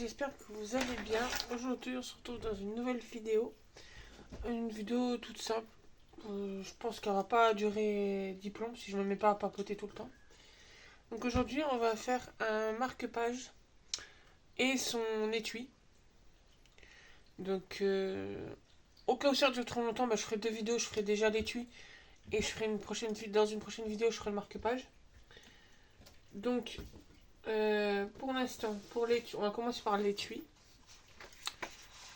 j'espère que vous allez bien. Aujourd'hui on se retrouve dans une nouvelle vidéo. Une vidéo toute simple. Je pense qu'elle va pas durer 10 plombs si je ne me mets pas à papoter tout le temps. Donc aujourd'hui on va faire un marque-page et son étui. Donc au cas où ça dure trop longtemps, je ferai deux vidéos. Je ferai déjà l'étui et je ferai dans une prochaine vidéo je ferai le marque-page. Donc pour l'instant, pour l'étui, on va commencer par l'étui.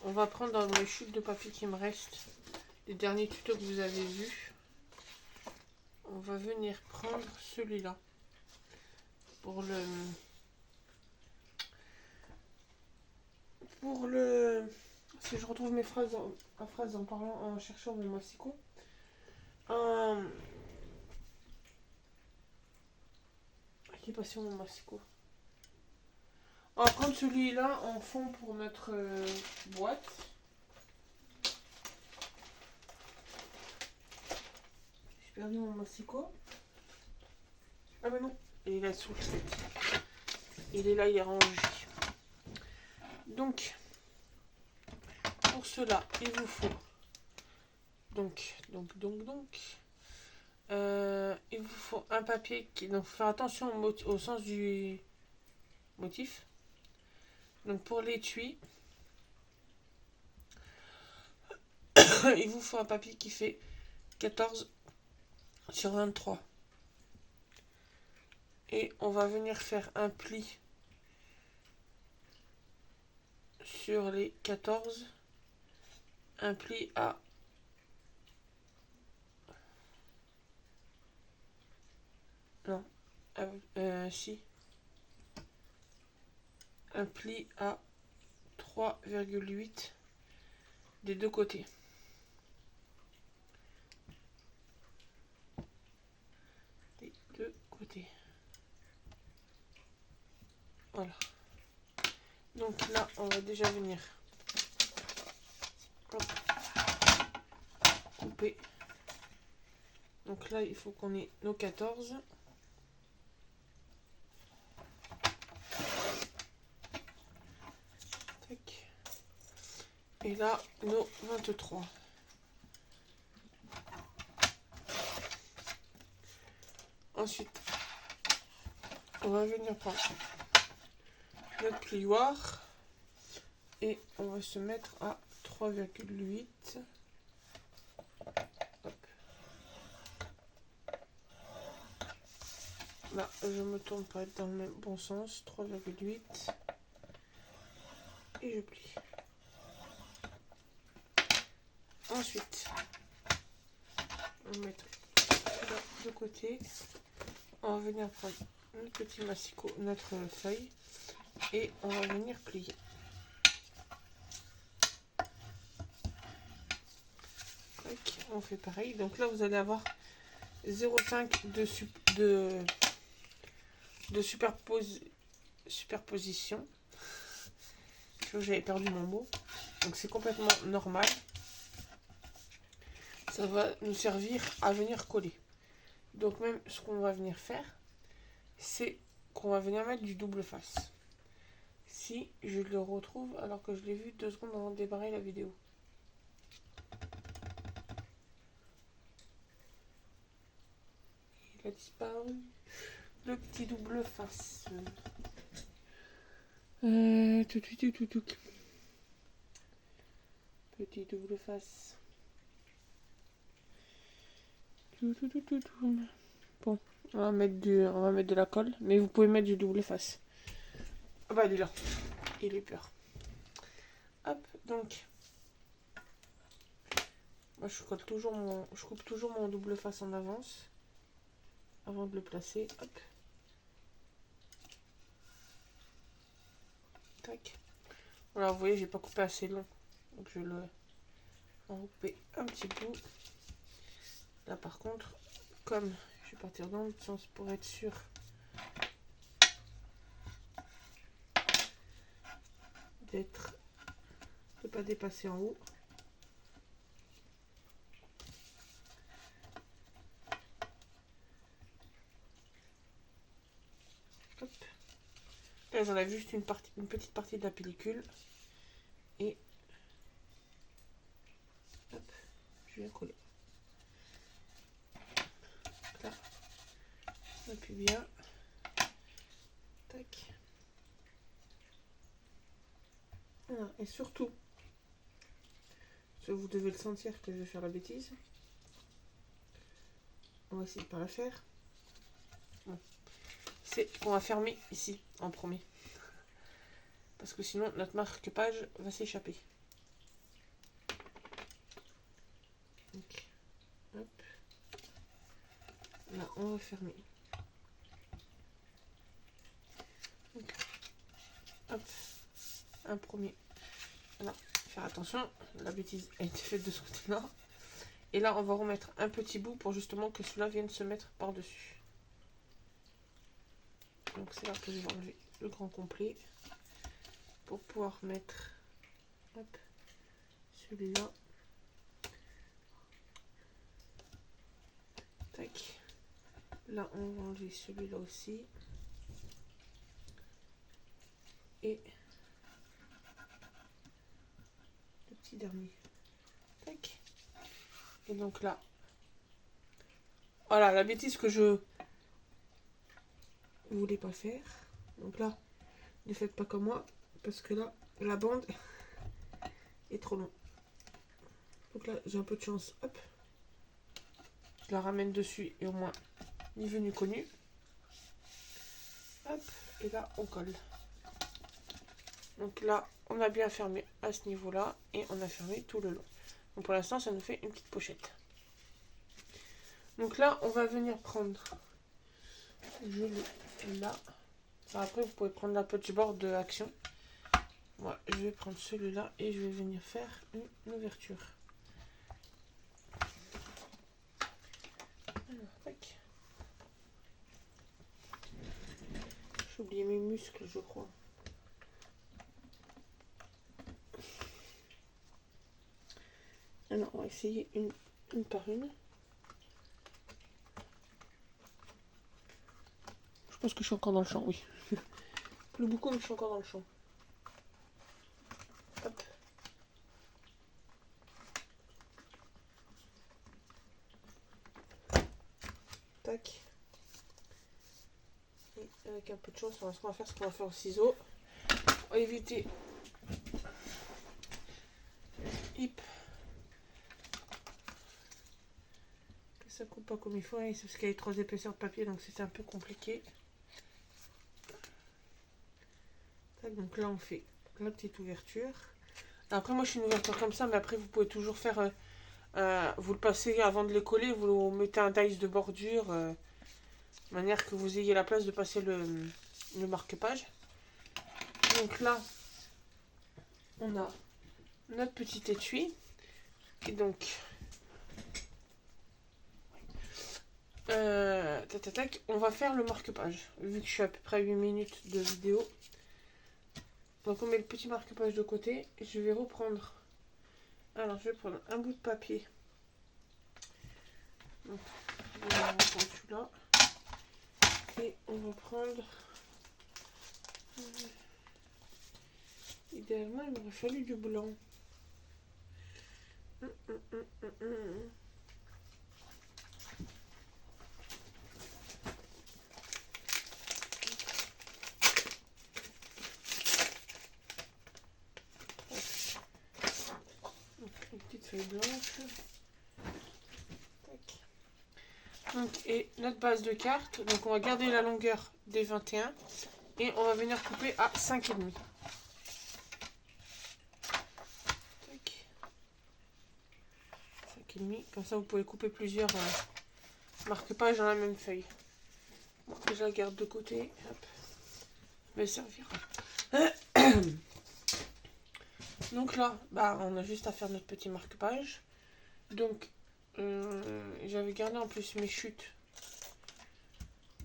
On va prendre dans mes chutes de papier qui me restent les derniers tutos que vous avez vus. On va venir prendre celui-là pour si je retrouve mes phrases en parlant, en cherchant mon massicot. Qui est passé mon massicot. On va prendre celui-là en fond pour notre boîte. J'ai perdu mon massicot. Ah mais non, il est là sous le set. Il est là, il est rangé. Donc, pour cela, il vous faut il vous faut un papier qui, donc faut faire attention au sens du motif. Donc pour l'étui, il vous faut un papier qui fait 14 sur 23. Et on va venir faire un pli sur les 14. Un pli à non, si. Un pli à 3,8 des deux côtés. Des deux côtés. Voilà. Donc là, on va déjà venir couper. Donc là, il faut qu'on ait nos 14. Tac. Et là, nos 23. Ensuite, on va venir prendre notre plioir et on va se mettre à 3,8. Là, je me tourne pour être dans le même bon sens. 3,8 et je plie. Ensuite, on va mettre de côté. On va venir prendre notre petit massicot, notre feuille, et on va venir plier. On fait pareil. Donc là, vous allez avoir 0,5 de superposition. Je crois que j'avais perdu mon mot. Donc c'est complètement normal. Ça va nous servir à venir coller. Donc même ce qu'on va venir faire, c'est qu'on va venir mettre du double face. Si je le retrouve alors que je l'ai vu 2 secondes avant de démarrer la vidéo. Il a disparu. Le petit double face. Petit double face. Bon, on va mettre de la colle, mais vous pouvez mettre du double face. Ah bah il est là. Il est peur. Hop, donc. Moi je coupe toujours mon double face en avance. Avant de le placer. Hop. Tac. Voilà, vous voyez, j'ai pas coupé assez long. Donc je le couper un petit bout. Là par contre, comme je vais partir dans l'autre sens pour être sûr de pas dépasser en haut. Hop. là j'enlève juste une petite partie de la pellicule. Et hop, je viens coller. Là, on appuie bien. Tac. Voilà. Et surtout, vous devez le sentir que je vais faire la bêtise. On va essayer de pas la faire. Bon. C'est qu'on va fermer ici en premier. Parce que sinon notre marque-page va s'échapper. Donc, hop. Là, on va fermer. Donc, hop. Un premier. Là, faire attention. La bêtise a été faite de ce côté-là. Et là, on va remettre un petit bout pour justement que cela vienne se mettre par-dessus. Donc, c'est là que je vais enlever le grand complet. Pour pouvoir mettre hop, celui-là. Tac. Là, on va enlever celui-là aussi. Et le petit dernier. Tac. Et donc là, voilà la bêtise que je voulais pas faire. Donc là, ne faites pas comme moi, parce que là, la bande est trop longue. Donc là, j'ai un peu de chance. Hop. Je la ramène dessus et au moins, ni venu ni connu. Hop. Et là, on colle. Donc là, on a bien fermé à ce niveau-là et on a fermé tout le long. Donc pour l'instant, ça nous fait une petite pochette. Donc là, on va venir prendre, je l'ai là. Alors après, vous pouvez prendre la punchboard de Action. Moi, je vais prendre celui-là et je vais venir faire une ouverture. Alors, tac. J'ai oublié mes muscles, je crois. Alors, on va essayer une par une. Je pense que je suis encore dans le champ, oui. Plus beaucoup, mais je suis encore dans le champ. Hop. Tac. Et avec un peu de chance, ce qu'on va faire, c'est qu'on va faire au ciseau. On va éviter. Hip. Que ça coupe pas comme il faut. Hein, c'est parce qu'il y a 3 épaisseurs de papier, donc c'est un peu compliqué. Tac, donc là, on fait la petite ouverture. Après, moi, je suis une ouverture comme ça, mais après, vous pouvez toujours faire... vous le passez avant de les coller, vous mettez un dice de bordure, de manière que vous ayez la place de passer le marque-page. Donc là, on a notre petit étui. Et donc, on va faire le marque-page. Vu que je suis à peu près à 8 minutes de vidéo. Donc on met le petit marque-page de côté. Et je vais reprendre. Alors, je vais prendre un bout de papier. Donc, on va reprendre celui-là. Et on va prendre... Idéalement, il m'aurait fallu du blanc. Une petite feuille blanche. Tac. Donc, et notre base de carte. Donc on va garder la longueur des 21. Et on va venir couper à 5,5. Comme ça, vous pouvez couper plusieurs marque-pages dans la même feuille. Bon, je la garde de côté. Hop. Mais ça servira. Donc là, bah, on a juste à faire notre petit marque-page. Donc, j'avais gardé en plus mes chutes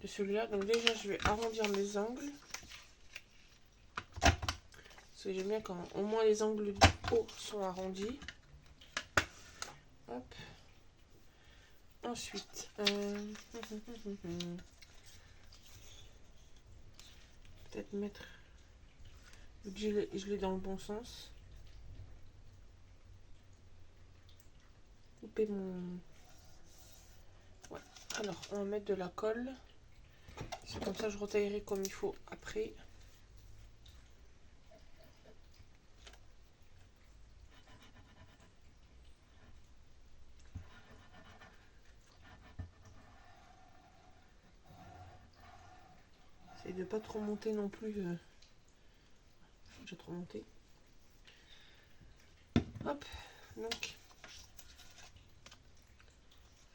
de celui-là. Donc déjà, je vais arrondir mes angles. Parce que j'aime bien quand au moins les angles du haut sont arrondis. Hop. Ensuite, peut-être mettre Je l'ai dans le bon sens. Couper mon... Ouais. Alors, on va mettre de la colle. C'est comme ça, je retaillerai comme il faut après. Essaye de pas trop monter non plus. J'ai trop monté. Hop, donc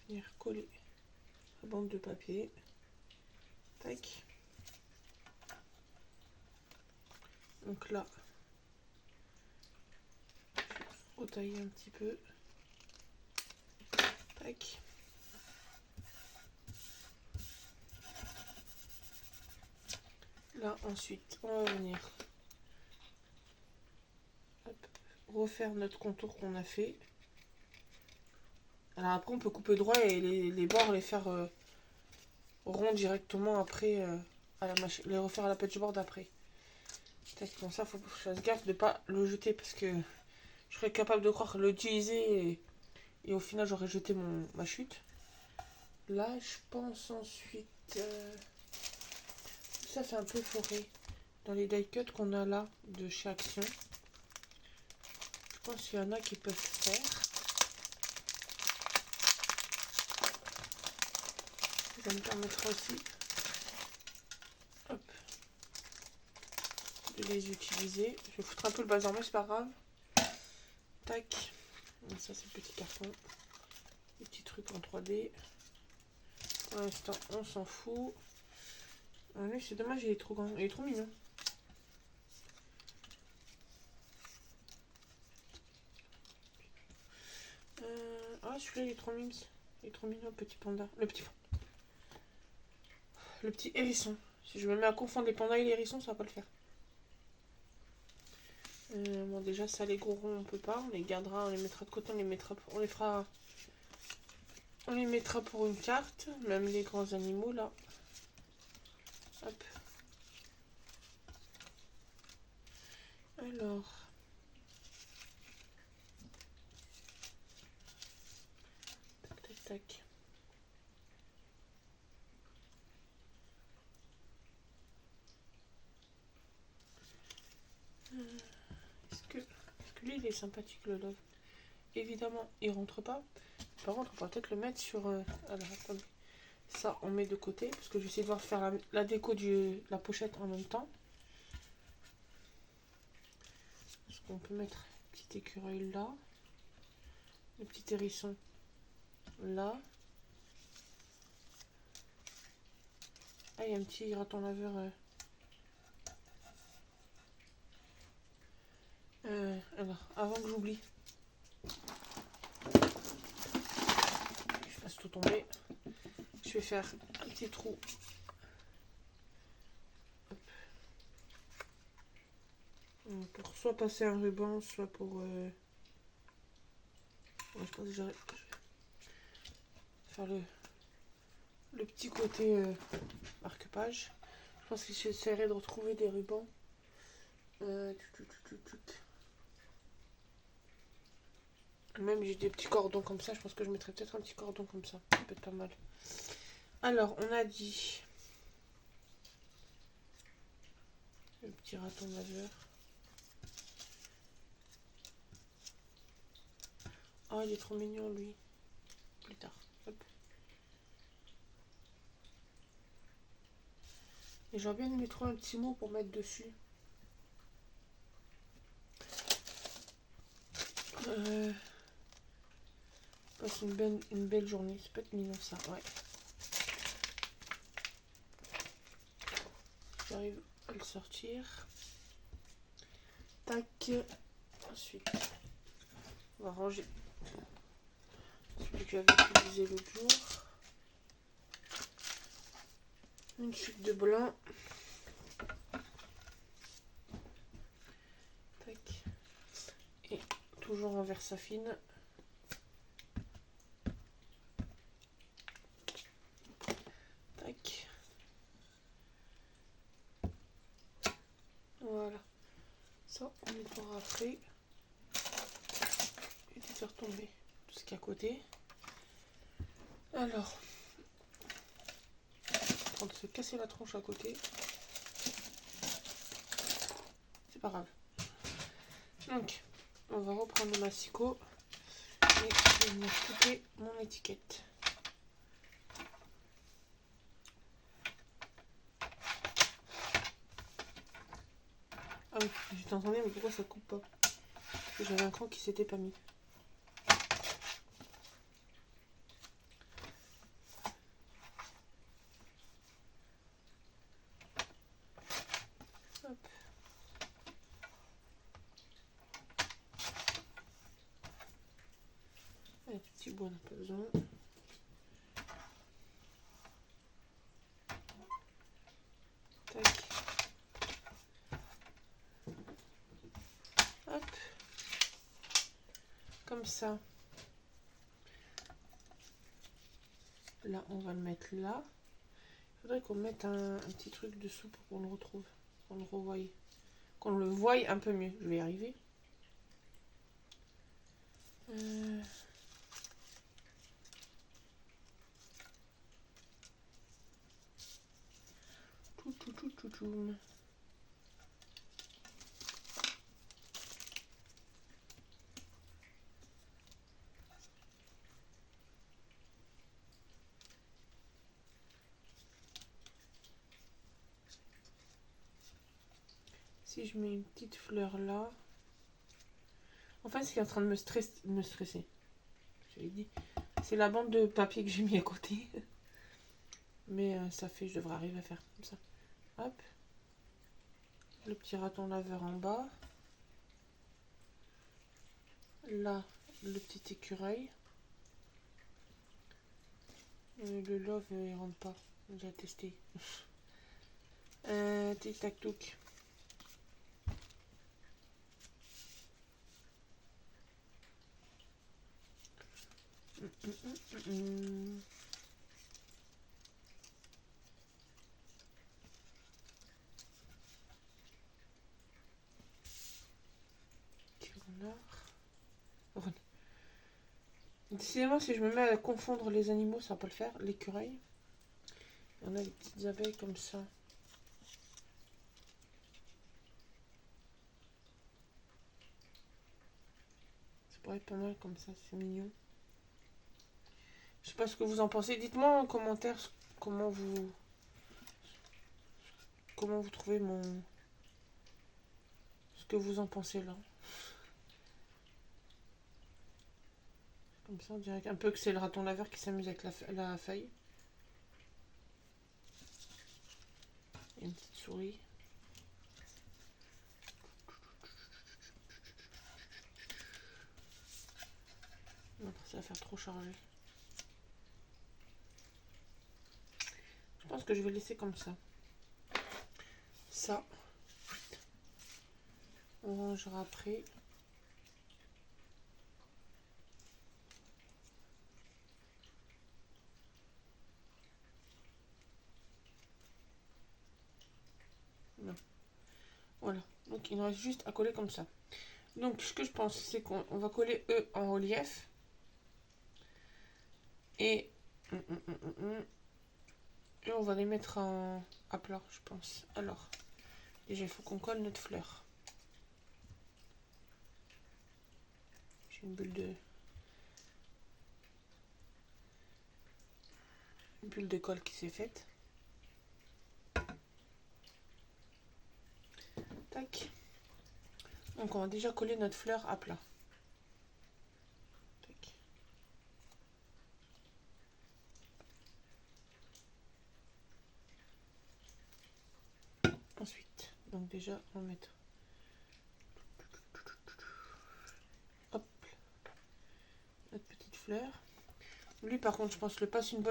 venir coller la bande de papier. Tac. Donc là, je vais retailler un petit peu. Tac. Là, ensuite, on va venir refaire notre contour qu'on a fait. Alors après, on peut couper droit et les bords, les faire rond directement après à la machine, les refaire à la patchboard après. Comme ça, il faut que je fasse gaffe de ne pas le jeter parce que je serais capable de croire l'utiliser et au final, j'aurais jeté ma chute. Là, je pense ensuite... ça fait un peu forêt dans les die cuts qu'on a là de chez Action. Je pense qu'il y en a qui peuvent faire. Ça me permettra aussi hop, de les utiliser. Je vais foutre un peu le bazar, mais c'est pas grave. Tac. Donc ça, c'est le petit carton. Les petits trucs en 3D. Pour l'instant, on s'en fout. Lui, c'est dommage, il est trop grand. Il est trop mignon. Ah, celui-là, il est trop mignon. Il est trop mignon, le petit panda. Le petit hérisson. Si je me mets à confondre les pandas et les hérissons, ça va pas le faire. Bon, déjà, ça, les gros ronds, on peut pas. On les gardera, on les mettra de côté, on les mettra pour une carte. Même les grands animaux, là. Hop. Alors. Tac, tac, tac. Est-ce que lui, il est sympathique, le love? Évidemment, il rentre pas. Par contre, on va peut-être le mettre sur... alors, attendez. Ça, on met de côté. Parce que je vais essayer de voir faire la déco de la pochette en même temps. Parce qu'on peut mettre un petit écureuil là. Le petit hérisson là. Ah, il y a un petit raton laveur. Alors, avant que j'oublie, je fasse tout tomber. Je vais faire un petit trou. Hop. Pour soit passer un ruban, soit pour... ouais, je pense que je vais faire le petit côté marque-page. Je pense que j'essaierai de retrouver des rubans. Même j'ai des petits cordons comme ça, je pense que je mettrai peut-être un petit cordon comme ça. Ça peut être pas mal. Alors, on a dit le petit raton laveur. Oh, il est trop mignon, lui. Plus tard. Hop. Et j'aurais bien aimé trouver un petit mot pour mettre dessus. Passe une belle journée. Ça peut être mignon, ça. Ouais. J'arrive à le sortir. Tac. Ensuite, on va ranger celui que j'avais utilisé l'autre jour. Une chute de blanc. Tac. Et toujours en Versafine. Tac. Voilà. Ça, on nettoiera après. Et de faire tomber tout ce qui est à côté. Alors, on va se casser la tronche à côté. C'est pas grave. Donc, on va reprendre le massicot et je vais venir couper mon étiquette. Ah oui, j'étais en train de dire, mais pourquoi ça coupe pas? Parce que j'avais un cran qui s'était pas mis. Hop. Allez, petit bois, on n'a pas besoin. Tac. Hop. Comme ça. Là, on va le mettre là. Il faudrait qu'on mette un petit truc dessous pour qu'on le retrouve. Qu'on le revoie. Qu'on le voie un peu mieux. Je vais y arriver. Tout. Si je mets une petite fleur là. Enfin, ce qui est en train de me stresser. J'avais dit. C'est la bande de papier que j'ai mis à côté. Mais ça fait, je devrais arriver à faire comme ça. Hop. Le petit raton laveur en bas. Là, le petit écureuil. Le love, il rentre pas. On a testé. Tic tac touc. Enfin, décidément, si je me mets à confondre les animaux, ça va pas le faire. L'écureuil. On a des petites abeilles comme ça. Ça pourrait être pas mal comme ça, c'est mignon. Je sais pas ce que vous en pensez. Dites-moi en commentaire comment vous trouvez ce que vous en pensez là. Comme ça, on dirait un peu que c'est le raton laveur qui s'amuse avec la feuille. Et une petite souris. Non, ça va faire trop chargé. Je pense que je vais laisser comme ça. Ça, on rangera après. Non. Voilà. Donc, il nous reste juste à coller comme ça. Donc, ce que je pense, c'est qu'on va coller eux en relief. Et on va les mettre à plat, je pense. Alors, déjà, il faut qu'on colle notre fleur. J'ai une bulle de colle qui s'est faite. Tac. Donc, on va déjà coller notre fleur à plat. Tac. Ensuite, donc déjà, on va mettre hop, notre petite fleur. Lui, par contre, je pense que le passe une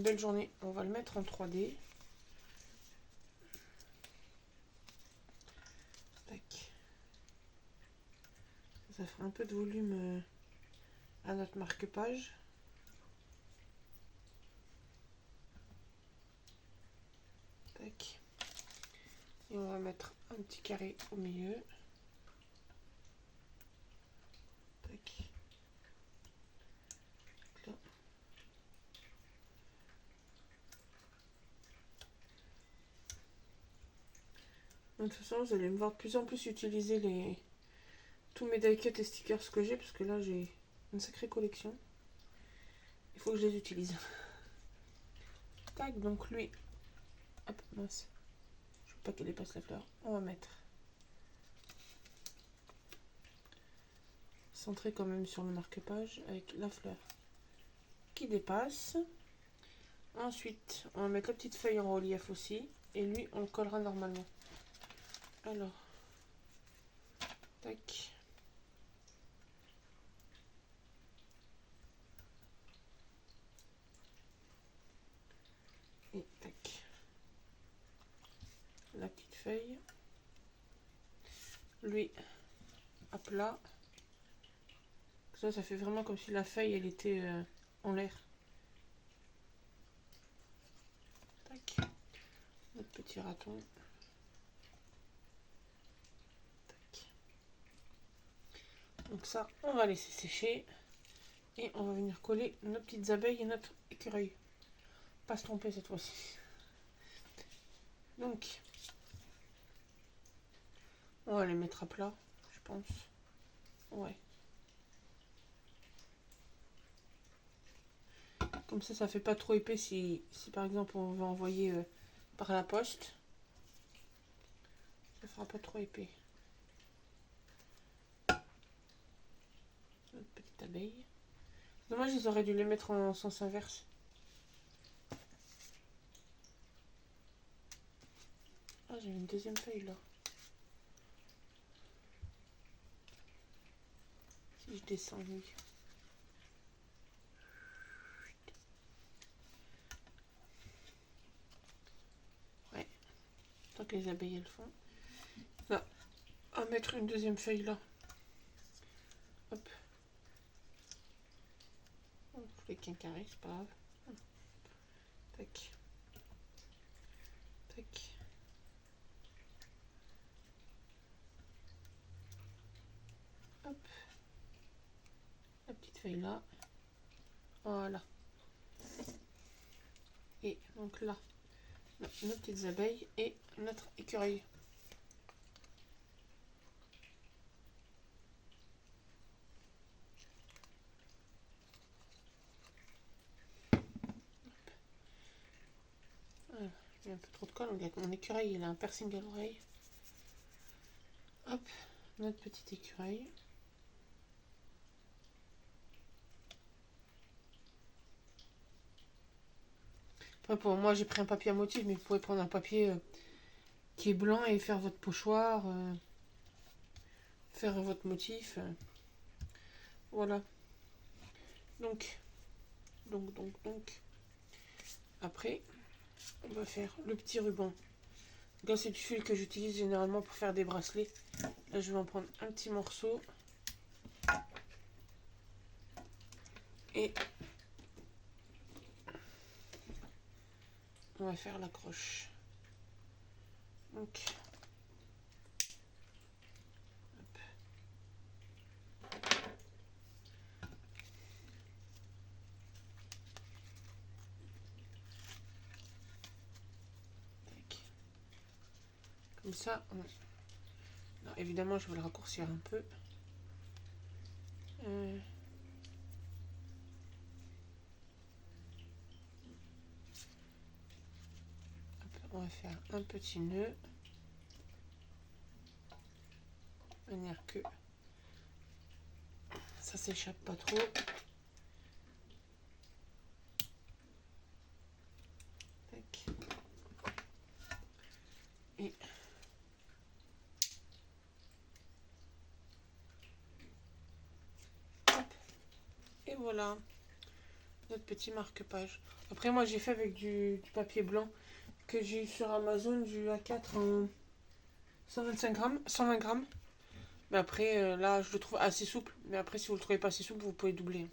belle journée. On va le mettre en 3D. Tac. Ça fera un peu de volume à notre marque-page. Tac. Et on va mettre un petit carré au milieu. De toute façon, vous allez me voir de plus en plus utiliser tous mes die-cut et stickers que j'ai, parce que là, j'ai une sacrée collection. Il faut que je les utilise. Tac, donc lui. Hop, mince. Je veux pas qu'elle dépasse la fleur. On va mettre. Centré quand même sur le marque-page avec la fleur qui dépasse. Ensuite, on va mettre la petite feuille en relief aussi. Et lui, on le collera normalement. Alors. Tac. Et tac. La petite feuille. Lui, à plat. Ça fait vraiment comme si la feuille, elle était en l'air. Tac. Notre petit raton. Tac. Donc ça, on va laisser sécher. Et on va venir coller nos petites abeilles et notre écureuil. Pas se tromper cette fois-ci. Donc, on va les mettre à plat, je pense. Ouais. Comme ça fait pas trop épais si par exemple on veut envoyer par la poste. Ça fera pas trop épais. Notre petite abeille. Dommage, ils auraient dû les mettre en sens inverse. Ah, j'ai une deuxième feuille là. Si je descends, oui. Ouais. Tant que les abeilles elles font. Là. On va mettre une deuxième feuille là. Hop. On fait qu'un carré, c'est pas grave. Tac. Tac. Hop. La petite feuille là. Voilà. Et donc là, nos petites abeilles et notre écureuil. Voilà. Il y a un peu trop de colle, on dirait que mon écureuil il a un piercing à l'oreille. Hop, notre petit écureuil. Après pour moi j'ai pris un papier à motif, mais vous pouvez prendre un papier qui est blanc et faire votre pochoir, faire votre motif. Voilà. Donc, après, on va faire le petit ruban. Là, c'est du fil que j'utilise généralement pour faire des bracelets. Là, je vais en prendre un petit morceau. Et on va faire l'accroche. Donc, hop. Tac. Comme ça, non, évidemment, je vais le raccourcir un peu. On va faire un petit nœud. De manière que ça s'échappe pas trop. Tac. Et hop. Et voilà notre petit marque-page. Après moi j'ai fait avec du papier blanc que j'ai eu sur Amazon, du A4 en 125 grammes, 120 grammes. Mais après là je le trouve assez souple. Mais après si vous le trouvez pas assez souple, vous pouvez doubler.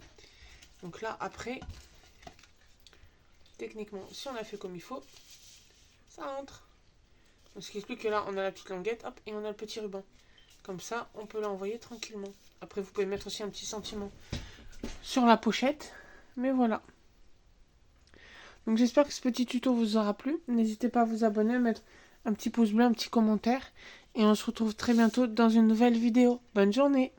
Donc là après, techniquement, si on a fait comme il faut, ça entre. Donc, ce qui explique que là on a la petite languette, hop, et on a le petit ruban. Comme ça on peut l'envoyer tranquillement. Après vous pouvez mettre aussi un petit sentiment sur la pochette. Mais voilà. Donc j'espère que ce petit tuto vous aura plu. N'hésitez pas à vous abonner, à mettre un petit pouce bleu, un petit commentaire. Et on se retrouve très bientôt dans une nouvelle vidéo. Bonne journée!